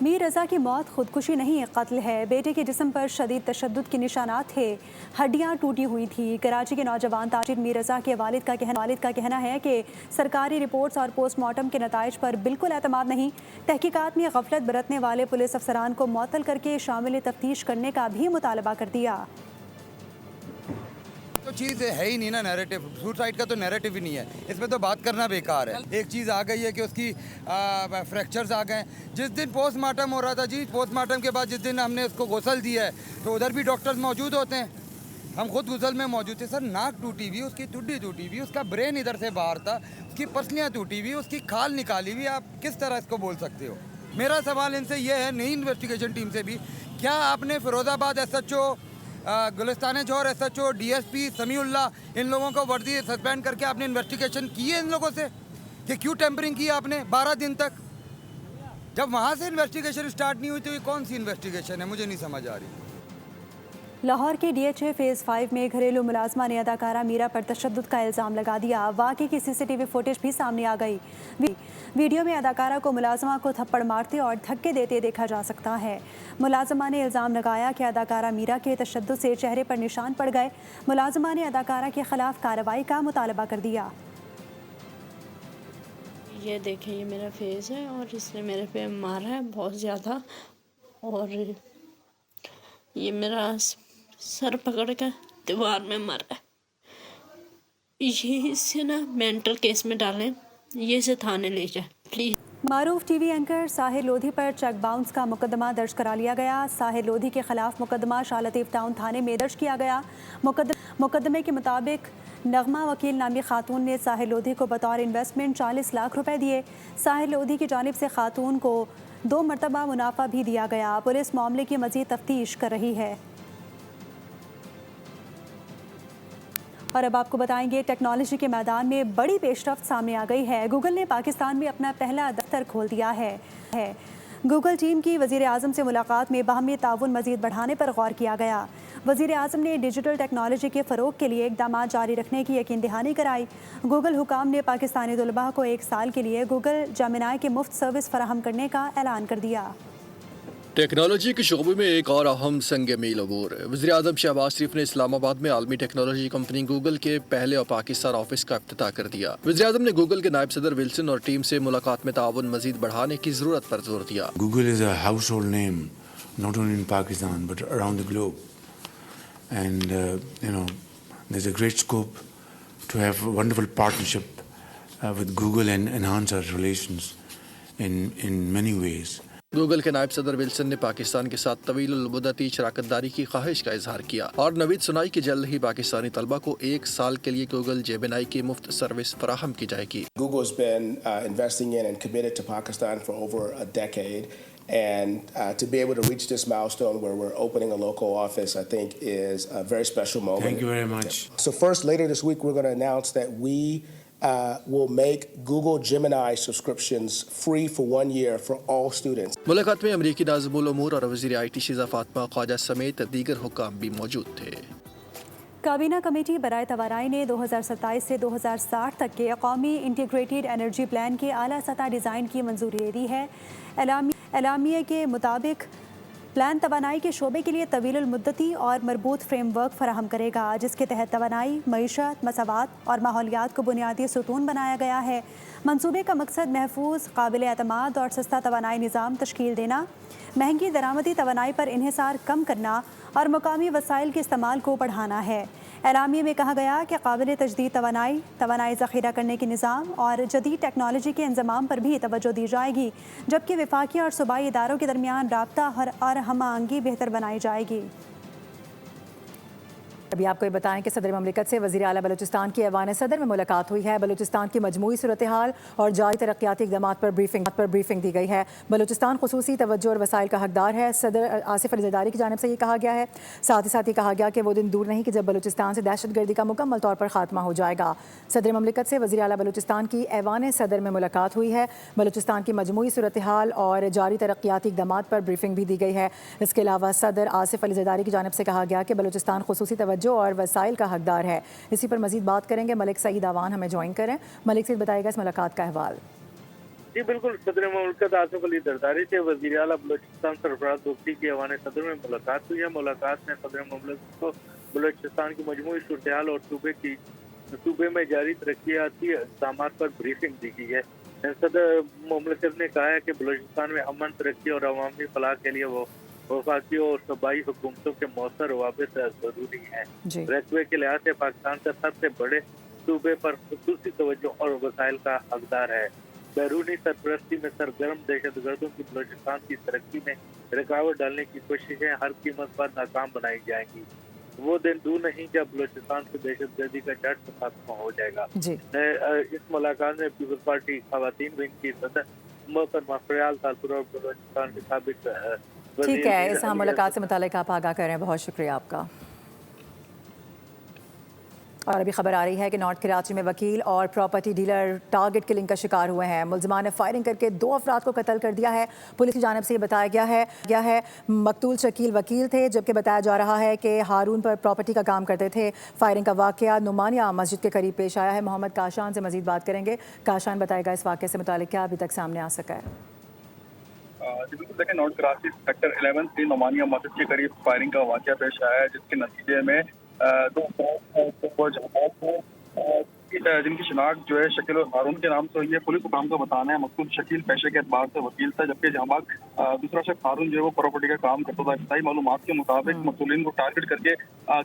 میر رضا کی موت خودکشی نہیں قتل ہے۔ بیٹے کے جسم پر شدید تشدد کے نشانات تھے، ہڈیاں ٹوٹی ہوئی تھی۔ کراچی کے نوجوان تاجر میر رضا کے والد کا کہنا ہے کہ سرکاری رپورٹس اور پوسٹ مارٹم کے نتائج پر بالکل اعتماد نہیں۔ تحقیقات میں غفلت برتنے والے پولیس افسران کو معطل کر کے شامل تفتیش کرنے کا بھی مطالبہ کر دیا۔ تو چیز ہے ہی نہیں نا، نیریٹو سوسائڈ کا تو نیریٹو ہی نہیں ہے، اس میں تو بات کرنا بیکار ہے۔ ایک چیز آ گئی ہے کہ اس کی فریکچرز آ گئے۔ جس دن پوسٹ مارٹم ہو رہا تھا جی، پوسٹ مارٹم کے بعد جس دن ہم نے اس کو غسل دیا ہے تو ادھر بھی ڈاکٹرز موجود ہوتے ہیں، ہم خود غسل میں موجود تھے۔ سر ناک ٹوٹی ہوئی، اس کی ٹڈی ٹوٹی ہوئی، اس کا برین ادھر سے باہر تھا، اس کی پسلیاں ٹوٹی ہوئی، اس کی کھال نکالی ہوئی، آپ کس طرح اس کو بول سکتے ہو؟ میرا سوال ان سے یہ ہے، نئی انویسٹیگیشن ٹیم سے بھی، کیا آپ نے Firozabad S H O, Gulistan Jauhar S H O, D S P Samiullah, ان لوگوں کو وردی سسپینڈ کر کے آپ نے انویسٹیگیشن کی ہے ان لوگوں سے کہ کیوں ٹیمپرنگ کی آپ نے 12 دن تک؟ جب وہاں سے انویسٹیگیشن سٹارٹ نہیں ہوئی تو یہ کون سی انویسٹیگیشن ہے؟ مجھے نہیں سمجھ آ رہی۔ لاہور کے ڈی ایچ اے فیز 5 میں گھریلو ملازمہ نے اداکارہ میرا پر تشدد کا الزام لگا دیا۔ واقعے کی سی سی ٹی وی فوٹیج بھی سامنے آ گئی۔ ویڈیو میں اداکارہ کو ملازمہ کو تھپڑ مارتے اور دھکے دیتے دیکھا جا سکتا ہے۔ ملازمہ نے الزام لگایا کہ اداکارہ میرا کے تشدد سے چہرے پر نشان پڑ گئے۔ ملازمہ نے اداکارہ کے خلاف کارروائی کا مطالبہ کر دیا۔ یہ دیکھیں، یہ میرا فیس ہے اور اس نے میرے پہ مارا ہے بہت زیادہ، اور یہ میرا سر پکڑ کر دیوار میں مارا ہے۔ یہ اسے نا مینٹل کیس میں ڈالیں، یہ اسے تھانے لے جائیں پلیز۔ معروف ٹی وی اینکر ساحر لودھی پر چیک باؤنس کا مقدمہ درج کرا لیا گیا۔ ساحر لودھی کے خلاف مقدمہ شاہ لطیف ٹاؤن تھانے میں درج کیا گیا۔ مقدمے کے مطابق نغمہ وکیل نامی خاتون نے ساحر لودھی کو بطور انویسٹمنٹ 40 لاکھ روپے دیے۔ ساحر لودھی کی جانب سے خاتون کو 2 مرتبہ منافع بھی دیا گیا۔ پولیس معاملے کی مزید تفتیش کر رہی ہے۔ اور اب آپ کو بتائیں گے، ٹیکنالوجی کے میدان میں بڑی پیش رفت سامنے آ گئی ہے۔ گوگل نے پاکستان میں اپنا پہلا دفتر کھول دیا ہے۔ گوگل ٹیم کی وزیر اعظم سے ملاقات میں باہمی تعاون مزید بڑھانے پر غور کیا گیا۔ وزیر اعظم نے ڈیجیٹل ٹیکنالوجی کے فروغ کے لیے اقدامات جاری رکھنے کی یقین دہانی کرائی۔ گوگل حکام نے پاکستانی طلباء کو 1 سال کے لیے گوگل جیمنائی کے مفت سروس فراہم کرنے کا اعلان کر دیا۔ ٹیکنالوجی کے شعبے میں ایک اور اہم سنگ میل عبور۔ وزیر اعظم شہباز شریف نے اسلام آباد میں عالمی ٹیکنالوجی کمپنی گوگل کے پہلے اور پاکستان آفس کا افتتاح کر دیا۔ وزیر اعظم نے گوگل کے نائب صدر ولسن اور ٹیم سے ملاقات میں تعاون مزید بڑھانے کی ضرورت پر زور دیا۔ Google is a household name, not only in Pakistan but around the globe. And there's a great scope to have a wonderful partnership with Google and enhance our relations in many ways. Google کے نائب صدر Wilson نے پاکستان کے ساتھ طویل المدتی شراکت داری کی خواہش کا اظہار کیا اور نوید سنائی کہ جلد ہی پاکستانی طلبہ کو 1 سال کے لیے گوگل جیمنائی کی مفت سروس فراہم کی جائے گی۔ Google's been investing in and committed to Pakistan for over a decade, and to be able to reach this milestone where we're opening a local office, I think is a very special moment. Thank you very much. So first, later this week, we're going to announce that we will make Google Gemini subscriptions free for 1 year for all students. ملاقات میں امریکی ناظم الامور اور وزیر I T Shiza Fatima خواجہ سمیت دیگر حکام بھی موجود تھے۔ کابینہ کمیٹی برائے توانائی نے 2027 سے 2060 تک کے قومی انٹیگریٹڈ انرجی پلان کے اعلیٰ سطح ڈیزائن کی منظوری دے دی ہے۔ اعلامیے کے مطابق پلان توانائی کے شعبے کے لیے طویل المدتی اور مربوط فریم ورک فراہم کرے گا، جس کے تحت توانائی، معیشت، مساوات اور ماحولیات کو بنیادی ستون بنایا گیا ہے۔ منصوبے کا مقصد محفوظ، قابل اعتماد اور سستا توانائی نظام تشکیل دینا، مہنگی درآمدی توانائی پر انحصار کم کرنا اور مقامی وسائل کے استعمال کو بڑھانا ہے۔ اعلامیے میں کہا گیا کہ قابل تجدید توانائی ذخیرہ کرنے کے نظام اور جدید ٹیکنالوجی کے انضمام پر بھی توجہ دی جائے گی، جبکہ وفاقی اور صوبائی اداروں کے درمیان رابطہ اور ہم آہنگی بہتر بنائی جائے گی۔ ابھی آپ کو یہ بتائیں کہ صدر مملکت سے وزیر اعلیٰ بلوچستان کی ایوان صدر میں ملاقات ہوئی ہے۔ بلوچستان کی مجموعی صورتحال اور جاری ترقیاتی اقدامات پر بریفنگ دی گئی ہے۔ بلوچستان خصوصی توجہ اور وسائل کا حقدار ہے، صدر آصف علی زرداری کی جانب سے یہ کہا گیا ہے۔ ساتھ ہی کہا گیا کہ وہ دن دور نہیں کہ جب بلوچستان سے دہشت گردی کا مکمل طور پر خاتمہ ہو جائے گا۔ صدر مملکت سے وزیر اعلیٰ بلوچستان کی ایوان صدر میں ملاقات ہوئی ہے۔ بلوچستان کی مجموعی صورتحال اور جاری ترقیاتی اقدامات پر بریفنگ بھی دی گئی ہے۔ اس کے علاوہ صدر آصف علی زرداری کی جانب سے کہا گیا کہ بلوچستان خصوصی توجہ اور وسائل کا حقدار ہے۔ اسی پر مزید بات کریں گے، ملک سعید آوان ہمیں جوائن کریں۔ ملک سعید، بتائے گا اس ملاقات کا احوال۔ जी बिल्कुल, सदर मुमलिकत आसिफ अली जरदारी से वज़ीर आला बलूचिस्तान सरफराज बुगटी की ऐवान सदर में मुलाकात हुई है। मुलाकात में सदर मुमलिकत को बलूचिस्तान की मजमूई सूरत-ए-हाल और सूबे में जारी तरक्याती इक़दामात पर ब्रीफिंग दी गई है। सदर मुमलिकत ने कहा है कि बलूचिस्तान में अमन, तरक्की और अवामी फलाह के लिए वो वफाकी और सूबाई हुकूमतों के मौसर रवाबित ज़रूरी हैं। रकबे के लिहाज से पाकिस्तान का सबसे बड़े सूबे पर खुसूसी तवज्जो और वसाइल का हकदार है। बैरूनी सरपरस्ती में सरगर्म दहशतगर्दों की बलूचिस्तान की तरक्की में रुकावट डालने की कोशिशें हर कीमत पर नाकाम बनाई जाएंगी। वो दिन दूर नहीं जब बलूचिस्तान से दहशतगर्दी का जड़ खत्म हो जाएगा। इस मुलाकात में पीपल्स पार्टी खवातीन विंग की सदर मोहतरमा फरियाल तालपुर और बलूचिस्तान के साबिक ठीक है, इस मुलाकात से मुतालिक आप आगाह कर रहे हैं, बहुत शुक्रिया आपका। और अभी खबर आ रही है कि नॉर्थ कराची में वकील और प्रॉपर्टी डीलर टारगेट किलिंग का शिकार हुए हैं। मुलजमान ने फायरिंग करके 2 अफराद को कत्ल कर दिया है। पुलिस की जानिब से ये बताया गया है मकतूल शकील वकील थे, जबकि बताया जा रहा है कि हारून पर प्रॉपर्टी का काम करते थे। फायरिंग का वाकया नुमानिया मस्जिद के करीब पेश आया है। मोहम्मद काशान से मजीद बात करेंगे। काशान बताएगा इस वाकये से मुतालिक क्या अभी तक सामने आ सका है। बिल्कुल देखें, नॉर्थ कराची सेक्टर 11 से नुमानिया मस्जिद के करीब फायरिंग का वाकया पेश आया है, जिसके नतीजे में 2 जिनकी शनाख्त जो है शकील और हारून के नाम से हुई है। पुलिस हुकाम का बताना है मकसूद शकील पेशे के एतबार से वकील था, जबकि जहाँ दूसरा शख्स हारून जो है वो प्रॉपर्टी का काम करता था। इब्तदाई मालूमात के मुताबिक मकसूलिन को टारगेट करके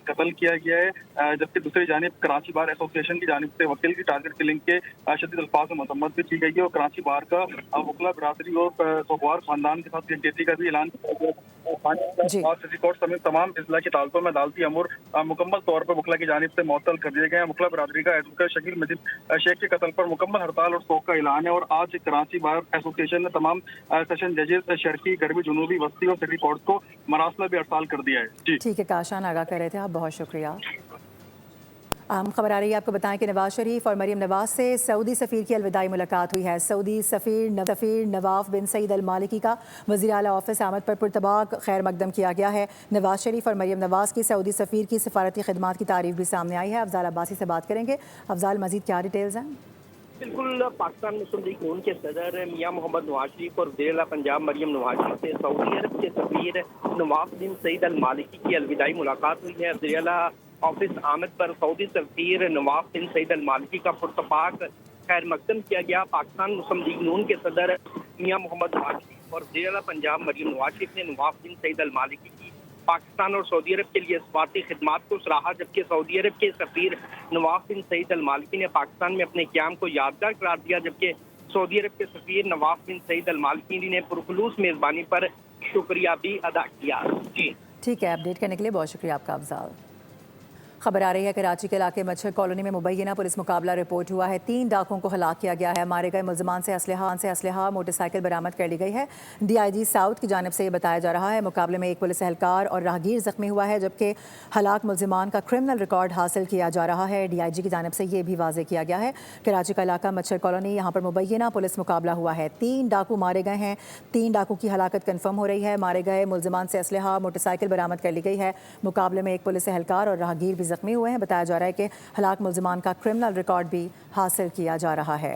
कत्ल किया गया है, जबकि दूसरी जानिब कराची बार एसोसिएशन की जानिब से वकील की टारगेट किलिंग के शदीद अल्फाज में मजम्मत भी की गई है और कराची बार का वकला बरादरी और सोगवार खानदान के साथ यकजहती का भी ऐलान किया गया। कोर्ट समेत तमाम इजला की अदालतों में अदालती अमूर मुकम्मल तौर पर वकला की जानिब से मुअत्तल कर दिए गए हैं। वकला बरादरी का एडवोकेट शकील मजीद शेख के कत्ल पर मुकम्मल हड़ताल और शोक का ऐलान है और आज कराची बार एसोसिएशन ने तमाम सेशन जजेस शर्की, गरबी, जुनूबी, वस्ती और सिटी कोर्ट को मरासला भी हड़ताल कर दिया है। जी ठीक है, काशान आगाह कर रहे थे आप, बहुत शुक्रिया। अहम खबर आ रही है, आपको बताएं कि नवाज शरीफ और मरीम नवाज से सऊदी सफ़ीर की अलविदाई मुलाकात हुई है। सऊदी सफ़ीर नवाफ बिन सईद अल मालिकी का वज़ीर आला ऑफिस आमद पर पुरतबाक खैर मकदम किया गया है। नवाज शरीफ और मरीम नवाज की सऊदी सफ़ीर की सिफारती खिदमात की तारीफ भी सामने आई है। अफजाल अब्बासी से बात करेंगे। अफजाल, मज़ीद क्या डिटेल्स हैं? बिल्कुल, पाकिस्तान मुस्लिम लीग नून के सदर मियां मोहम्मद नवाज शरीफ और वज़ीर आला पंजाब मरीम नवाज शरीफ से सऊदी अरब के सफ़ीर नवाफ बिन सईद अल मालिकी की अलविदाई मुलाकात हुई है। वज़ीर आला ऑफिस आमद पर सऊदी सफ़ीर नवाफ बिन सईद अल मालिकी का पुरतपाक खैर मकदम किया गया। पाकिस्तान मुस्लिम लीग नून के सदर मियां मोहम्मद नवाज शरीफ और वज़ीर आला पंजाब मरीम नवाज शरीफ ने नवाफ बिन सईद अल मालिकी की पाकिस्तान और सऊदी अरब के लिए सफारती खिदमात को सराहा, जबकि सऊदी अरब के सफ़ीर नवाफ बिन सईद अल मालिकी ने पाकिस्तान में अपने क़याम को यादगार करार दिया, जबकि सऊदी अरब के सफ़ीर नवाफ बिन सईद अल मालिकी ने पुरखुलूस मेज़बानी पर शुक्रिया भी अदा किया। जी ठीक है, अपडेट करने के लिए बहुत शुक्रिया आपका अफजाल। खबर आ रही है कराची के इलाके मच्छर कॉलोनी में मुबैना पुलिस मुकाबला रिपोर्ट हुआ है। 3 डाकुओं को हलाक किया गया है। मारे गए मुलजमान से असलहा मोटरसाइकिल बरामद कर ली गई है। DIG साउथ की जानिब से ये बताया जा रहा है। मुकाबले में एक पुलिस एहलकार और राहगीर जख्मी हुआ है, जबकि हलाक मुलजमान का क्रिमिनल रिकॉर्ड हासिल किया जा रहा है। DIG की जानिब से ये भी वाज़ेह किया गया है। कराची का इलाका मच्छर कॉलोनी, यहाँ पर मुबैना पुलिस मुकाबला हुआ है। 3 डाकू मारे गए हैं। 3 डाकू की हलाकत कन्फर्म हो रही है। मारे गए मुलजमान से असलहा मोटरसाइकिल बरामद कर ली गई है। मुकाबले में एक पुलिस एहलकार और राहगीर भी जख्मी हुए हैं। बताया जा रहा है कि हलाक मुलजमान का क्रिमिनल रिकॉर्ड भी हासिल किया जा रहा है।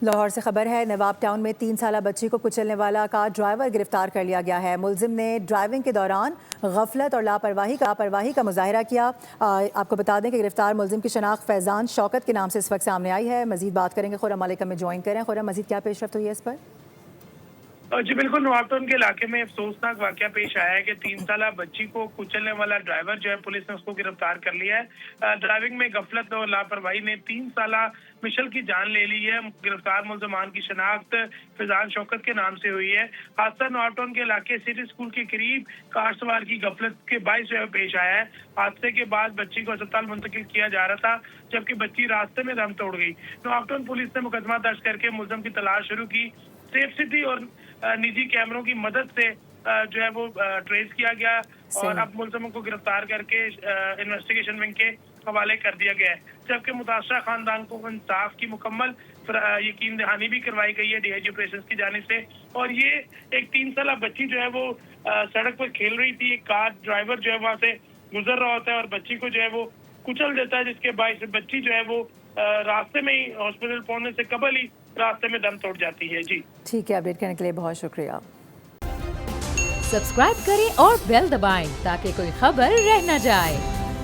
लाहौर से खबर है, नवाब टाउन में 3 साला बच्ची को कुचलने वाला का ड्राइवर गिरफ्तार कर लिया गया है। मुलजिम ने ड्राइविंग के दौरान गफलत और लापरवाही का मुजाहरा किया। आपको बता दें कि गिरफ्तार मुलजिम की शनाख्त फैज़ान शौकत के नाम से इस वक्त सामने आई है। मजीद बात करेंगे, खुर्रम मालिकम में ज्वाइन करें। खुर्रम, मजीद क्या पेशरफ्त हुई है इस पर? जी बिल्कुल, नवाबटाउन के इलाके में अफसोसनाक वाकया पेश आया है कि 3 साला बच्ची को कुचलने वाला ड्राइवर जो है पुलिस ने उसको गिरफ्तार कर लिया है। ड्राइविंग में गफलत और लापरवाही ने 3 साला मिशल की जान ले ली है। गिरफ्तार मुलजमान की शनाख्त फैजान शौकत के नाम से हुई है। हादसा नवाबटाउन के इलाके सिटी स्कूल के करीब कार सवार की गफलत के बायस जो है पेश आया है। हादसे के बाद बच्ची को अस्पताल मुंतकिल किया जा रहा था, जबकि बच्ची रास्ते में दम तोड़ गई। नवाबटाउन पुलिस ने मुकदमा दर्ज करके मुलजिम की तलाश शुरू की। सेफ सिटी और निजी कैमरों की मदद से जो है वो ट्रेस किया गया और अब मुलजिमों को गिरफ्तार करके इन्वेस्टिगेशन विंग के हवाले कर दिया गया है, जबकि मुतासरा खानदान को इंसाफ की मुकम्मल यकीन दहानी भी करवाई गई है DIG ऑपरेशंस की जानिब से। और ये एक 3 साला बच्ची जो है वो सड़क पर खेल रही थी। एक कार ड्राइवर जो है वहाँ से गुजर रहा होता है और बच्ची को जो है वो कुचल देता है, जिसके बायस बच्ची जो है वो रास्ते में ही हॉस्पिटल पहुंचने से कबल ही रास्ते में दम तोड़ जाती है। जी ठीक है, अपडेट करने के लिए बहुत शुक्रिया। सब्सक्राइब करें और बेल दबाएं ताकि कोई खबर रह न जाए।